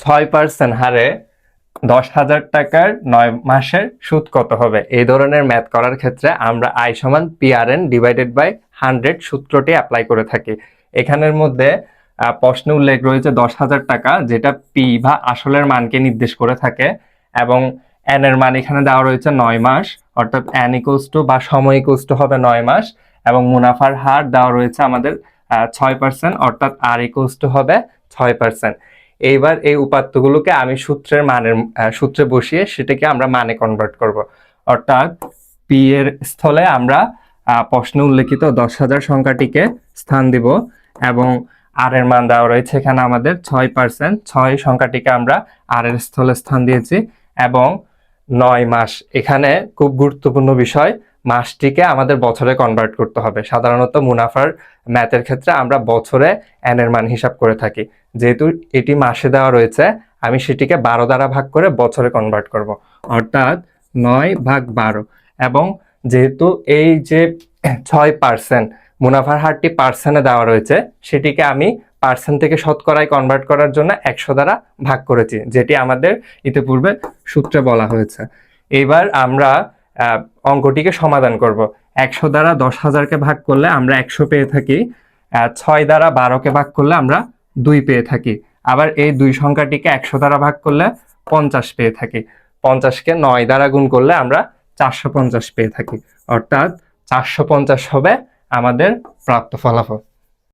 6% হারে 10,000 টাকার 9 মাসের সুদ কত হবে? এই ধরনের ম্যাথ করার ক্ষেত্রে আমরা I সমান PRN ডিভাইডেড বাই 100 সূত্রটি অ্যাপ্লাই করে থাকি। এখানের মধ্যে প্রশ্নে উল্লেখ রয়েছে 10,000 টাকা, যেটা পি বা আসলের মানকে নির্দেশ করে থাকে, এবং এন এর মান এখানে দেওয়া রয়েছে 9 মাস, অর্থাৎ এন ইকুয়ালস টু বা সময় ইকুয়ালস টু হবে 9 মাস, এবং মুনাফার হার দেওয়া রয়েছে আমাদের 6%, অর্থাৎ আর ইকুয়ালস টু হবে 6%। এইবার এই উপাত্তগুলোকে আমি সূত্রে বসিয়ে সেটাকে আমরা মানে কনভার্ট করব। অর্থাৎ পি এর স্থলে আমরা প্রশ্নে উল্লেখিত 10,000 সংখ্যাটিকে স্থান দিব, এবং আর এর মান দেওয়া রয়েছে এখানে আমাদের 6%, 6 সংখ্যাটিকে আমরা আর এর স্থলে স্থান দিয়েছি, এবং 9 মাস। এখানে খুব গুরুত্বপূর্ণ বিষয়, মাসটিকে আমাদের বছরে কনভার্ট করতে হবে। সাধারণত মুনাফার ম্যাথের ক্ষেত্রে আমরা বছরে এন এর মান হিসাব করে থাকি, যেহেতু এটি মাসে দেওয়া রয়েছে আমি সেটিকে 12 দ্বারা ভাগ করে বছরে কনভার্ট করব, অর্থাৎ 9/12। এবং যেহেতু এই যে 6% মুনাফার হারটি পার্সেন্টে দেওয়া রয়েছে, সেটিকে আমি পার্সেন্ট থেকে শতকরায় কনভার্ট করার জন্য 100 দ্বারা ভাগ করেছি, যেটি আমাদের ইতিপূর্বে সূত্রে বলা হয়েছে। এবার আমরা অঙ্কটিকে সমাধান করব। 100 দ্বারা 10,000কে ভাগ করলে আমরা 100 পেয়ে থাকি, 6 দ্বারা 12কে ভাগ করলে আমরা 2 পেয়ে থাকি। আবার এই 2 সংখ্যাটিকে 100 দ্বারা ভাগ করলে 50 পেয়ে থাকি। 50কে 9 দ্বারা গুণ করলে আমরা 450 পেয়ে থাকি, অর্থাৎ 450 হবে আমাদের প্রাপ্ত ফলাফল।